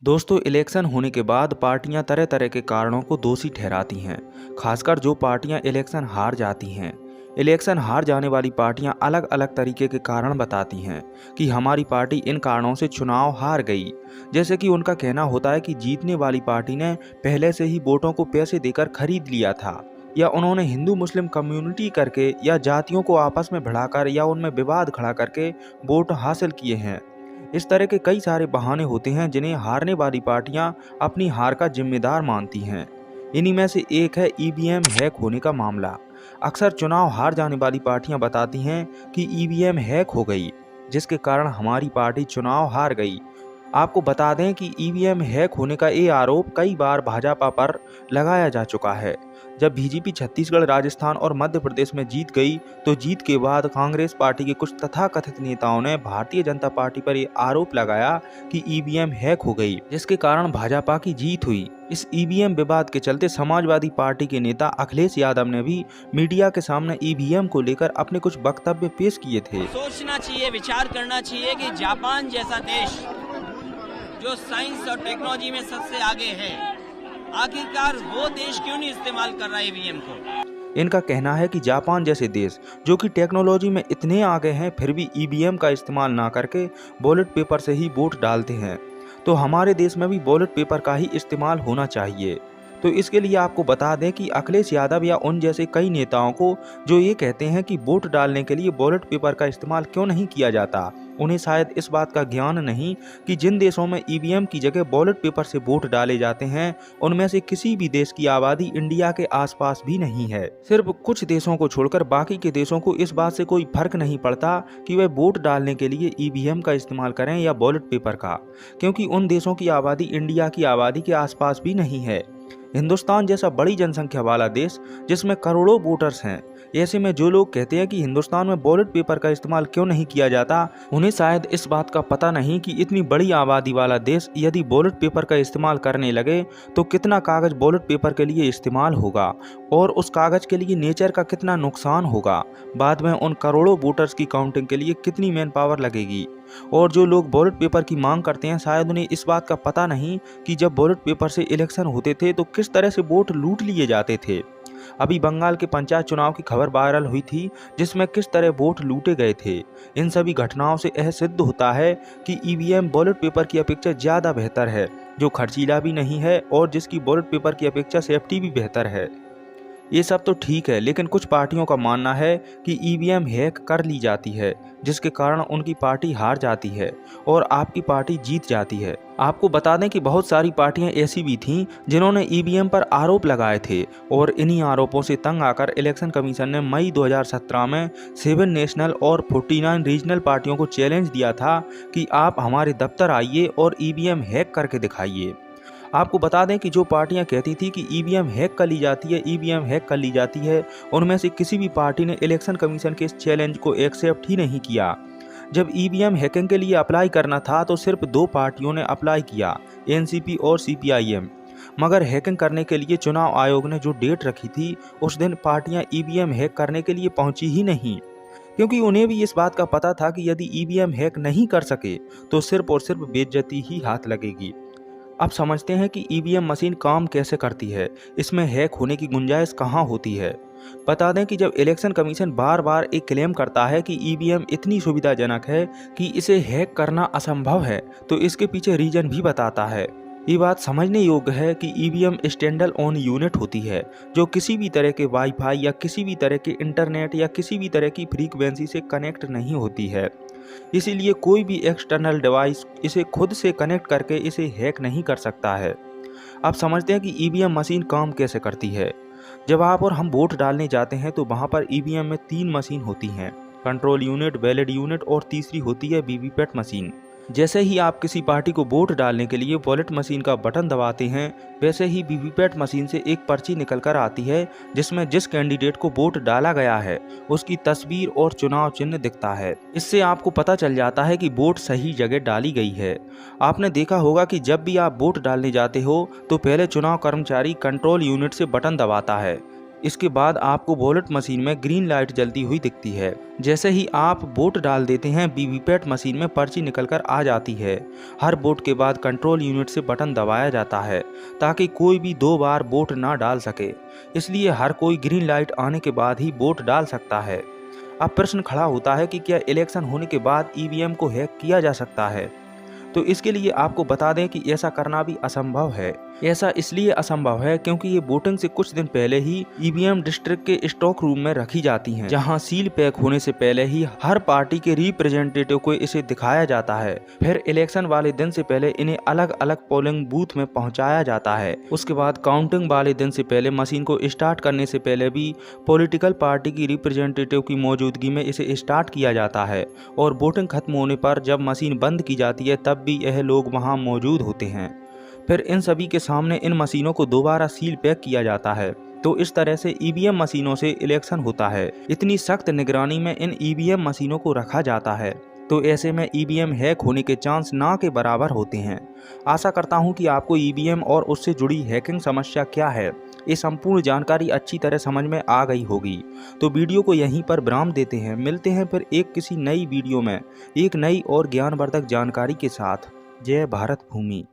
दोस्तों, इलेक्शन होने के बाद पार्टियां तरह तरह के कारणों को दोषी ठहराती हैं, खासकर जो पार्टियां इलेक्शन हार जाती हैं। इलेक्शन हार जाने वाली पार्टियां अलग अलग तरीके के कारण बताती हैं कि हमारी पार्टी इन कारणों से चुनाव हार गई। जैसे कि उनका कहना होता है कि जीतने वाली पार्टी ने पहले से ही वोटों को पैसे देकर खरीद लिया था, या उन्होंने हिंदू मुस्लिम कम्युनिटी करके या जातियों को आपस में भिड़ाकर या उनमें विवाद खड़ा करके वोट हासिल किए हैं। इस तरह के कई सारे बहाने होते हैं जिन्हें हारने वाली पार्टियां अपनी हार का जिम्मेदार मानती हैं। इन्हीं में से एक है ईवीएम हैक होने का मामला। अक्सर चुनाव हार जाने वाली पार्टियां बताती हैं कि ईवीएम हैक हो गई, जिसके कारण हमारी पार्टी चुनाव हार गई। आपको बता दें कि ईवीएम हैक होने का ये आरोप कई बार भाजपा पर लगाया जा चुका है। जब बीजेपी छत्तीसगढ़, राजस्थान और मध्य प्रदेश में जीत गई, तो जीत के बाद कांग्रेस पार्टी के कुछ तथाकथित नेताओं ने भारतीय जनता पार्टी पर ये आरोप लगाया कि ईवीएम हैक हो गई, जिसके कारण भाजपा की जीत हुई। इस ईवीएम विवाद के चलते समाजवादी पार्टी के नेता अखिलेश यादव ने भी मीडिया के सामने ईवीएम को लेकर अपने कुछ वक्तव्य पेश किए थे। सोचना चाहिए, विचार करना चाहिए कि जापान जैसा देश जो साइंस और टेक्नोलॉजी में सबसे आगे है, आखिरकार वो देश क्यों नहीं इस्तेमाल कर रहा है ईवीएम को। इनका कहना है कि जापान जैसे देश जो कि टेक्नोलॉजी में इतने आगे हैं, फिर भी ईवीएम का इस्तेमाल ना करके बैलेट पेपर से ही वोट डालते हैं, तो हमारे देश में भी बैलेट पेपर का ही इस्तेमाल होना चाहिए। तो इसके लिए आपको बता दें कि अखिलेश यादव या उन जैसे कई नेताओं को जो ये कहते हैं कि वोट डालने के लिए बैलेट पेपर का इस्तेमाल क्यों नहीं किया जाता, उन्हें शायद इस बात का ज्ञान नहीं कि जिन देशों में ईवीएम की जगह बैलेट पेपर से वोट डाले जाते हैं, उनमें से किसी भी देश की आबादी इंडिया के आसपास भी नहीं है। सिर्फ कुछ देशों को छोड़कर बाकी के देशों को इस बात से कोई फर्क नहीं पड़ता कि वे वोट डालने के लिए ईवीएम का इस्तेमाल करें या बैलेट पेपर का, क्योंकि उन देशों की आबादी इंडिया की आबादी के आसपास भी नहीं है। हिंदुस्तान जैसा बड़ी जनसंख्या वाला देश जिसमें करोड़ों वोटर्स हैं, ऐसे में जो लोग कहते हैं कि हिंदुस्तान में बैलेट पेपर का इस्तेमाल क्यों नहीं किया जाता, उन्हें शायद इस बात का पता नहीं कि इतनी बड़ी आबादी वाला देश यदि बैलेट पेपर का इस्तेमाल करने लगे तो कितना कागज बैलेट पेपर के लिए इस्तेमाल होगा और उस कागज के लिए नेचर का कितना नुकसान होगा। बाद में उन करोड़ों वोटर्स की काउंटिंग के लिए कितनी मैन पावर लगेगी। और जो लोग बैलेट पेपर की मांग करते हैं, शायद उन्हें इस बात का पता नहीं कि जब बैलेट पेपर से इलेक्शन होते थे तो किस तरह से वोट लूट लिए जाते थे। अभी बंगाल के पंचायत चुनाव की खबर वायरल हुई थी, जिसमें किस तरह वोट लूटे गए थे। इन सभी घटनाओं से यह सिद्ध होता है कि ईवीएम बैलेट पेपर की अपेक्षा ज़्यादा बेहतर है, जो खर्चीला भी नहीं है और जिसकी बैलेट पेपर की अपेक्षा सेफ्टी भी बेहतर है। ये सब तो ठीक है, लेकिन कुछ पार्टियों का मानना है कि ईवीएम हैक कर ली जाती है, जिसके कारण उनकी पार्टी हार जाती है और आपकी पार्टी जीत जाती है। आपको बता दें कि बहुत सारी पार्टियां ऐसी भी थीं जिन्होंने ईवीएम पर आरोप लगाए थे, और इन्हीं आरोपों से तंग आकर इलेक्शन कमीशन ने मई 2017 में 7 नेशनल और 49 रीजनल पार्टियों को चैलेंज दिया था कि आप हमारे दफ्तर आइए और ईवीएम हैक करके दिखाइए। आपको बता दें कि जो पार्टियां कहती थी कि ईवीएम हैक कर ली जाती है, ईवीएम हैक कर ली जाती है, उनमें से किसी भी पार्टी ने इलेक्शन कमीशन के इस चैलेंज को एक्सेप्ट ही नहीं किया। जब ईवीएम हैकिंग के लिए अप्लाई करना था तो सिर्फ 2 पार्टियों ने अप्लाई किया, एनसीपी और सीपीआईएम। मगर हैकिंग करने के लिए चुनाव आयोग ने जो डेट रखी थी, उस दिन पार्टियां ईवीएम हैक करने के लिए पहुंची ही नहीं, क्योंकि उन्हें भी इस बात का पता था कि यदि ईवीएम हैक नहीं कर सके तो सिर्फ और सिर्फ बेइज्जती ही हाथ लगेगी। अब समझते हैं कि ईवीएम मशीन काम कैसे करती है, इसमें हैक होने की गुंजाइश कहाँ होती है। बता दें कि जब इलेक्शन कमीशन बार बार एक क्लेम करता है कि ईवीएम इतनी सुविधाजनक है कि इसे हैक करना असंभव है, तो इसके पीछे रीजन भी बताता है। ये बात समझने योग्य है कि ईवीएम स्टैंड ऑन यूनिट होती है, जो किसी भी तरह के वाईफाई या किसी भी तरह के इंटरनेट या किसी भी तरह की फ्रीक्वेंसी से कनेक्ट नहीं होती है। इसीलिए कोई भी एक्सटर्नल डिवाइस इसे खुद से कनेक्ट करके इसे हैक नहीं कर सकता है। अब समझते हैं कि ईवीएम मशीन काम कैसे करती है। जब आप और हम वोट डालने जाते हैं तो वहाँ पर ईवीएम में 3 मशीन होती हैं, कंट्रोल यूनिट, बैलेट यूनिट और तीसरी होती है वीवीपैट मशीन। जैसे ही आप किसी पार्टी को वोट डालने के लिए बैलेट मशीन का बटन दबाते हैं, वैसे ही वीवीपैट मशीन से एक पर्ची निकल कर आती है, जिसमें जिस कैंडिडेट को वोट डाला गया है उसकी तस्वीर और चुनाव चिन्ह दिखता है। इससे आपको पता चल जाता है कि वोट सही जगह डाली गई है। आपने देखा होगा कि जब भी आप वोट डालने जाते हो तो पहले चुनाव कर्मचारी कंट्रोल यूनिट से बटन दबाता है, इसके बाद आपको वोट मशीन में ग्रीन लाइट जलती हुई दिखती है। जैसे ही आप वोट डाल देते हैं, वीवीपैट मशीन में पर्ची निकलकर आ जाती है। हर वोट के बाद कंट्रोल यूनिट से बटन दबाया जाता है ताकि कोई भी 2 बार वोट ना डाल सके। इसलिए हर कोई ग्रीन लाइट आने के बाद ही वोट डाल सकता है। अब प्रश्न खड़ा होता है कि क्या इलेक्शन होने के बाद ईवीएम को हैक किया जा सकता है? तो इसके लिए आपको बता दें कि ऐसा करना भी असंभव है। ऐसा इसलिए असंभव है क्योंकि ये वोटिंग से कुछ दिन पहले ही ईवीएम डिस्ट्रिक्ट के स्टॉक रूम में रखी जाती हैं, जहां सील पैक होने से पहले ही हर पार्टी के रिप्रेजेंटेटिव को इसे दिखाया जाता है। फिर इलेक्शन वाले दिन से पहले इन्हें अलग अलग पोलिंग बूथ में पहुंचाया जाता है। उसके बाद काउंटिंग वाले दिन से पहले मशीन को स्टार्ट करने से पहले भी पॉलिटिकल पार्टी की रिप्रेजेंटेटिव की मौजूदगी में इसे स्टार्ट किया जाता है और वोटिंग खत्म होने पर जब मशीन बंद की जाती है तब भी यह लोग वहां मौजूद होते हैं। फिर इन सभी के सामने इन मशीनों को दोबारा सील पैक किया जाता है। तो इस तरह से ईवीएम मशीनों से इलेक्शन होता है। इतनी सख्त निगरानी में इन ईवीएम मशीनों को रखा जाता है। तो ऐसे में ईवीएम हैक होने के चांस ना के बराबर होते हैं। आशा करता हूं कि आपको ईवीएम और उससे जुड़ी हैकिंग समस्या क्या है, ये संपूर्ण जानकारी अच्छी तरह समझ में आ गई होगी। तो वीडियो को यहीं पर विराम देते हैं। मिलते हैं फिर एक किसी नई वीडियो में एक नई और ज्ञानवर्धक जानकारी के साथ। जय भारत भूमि।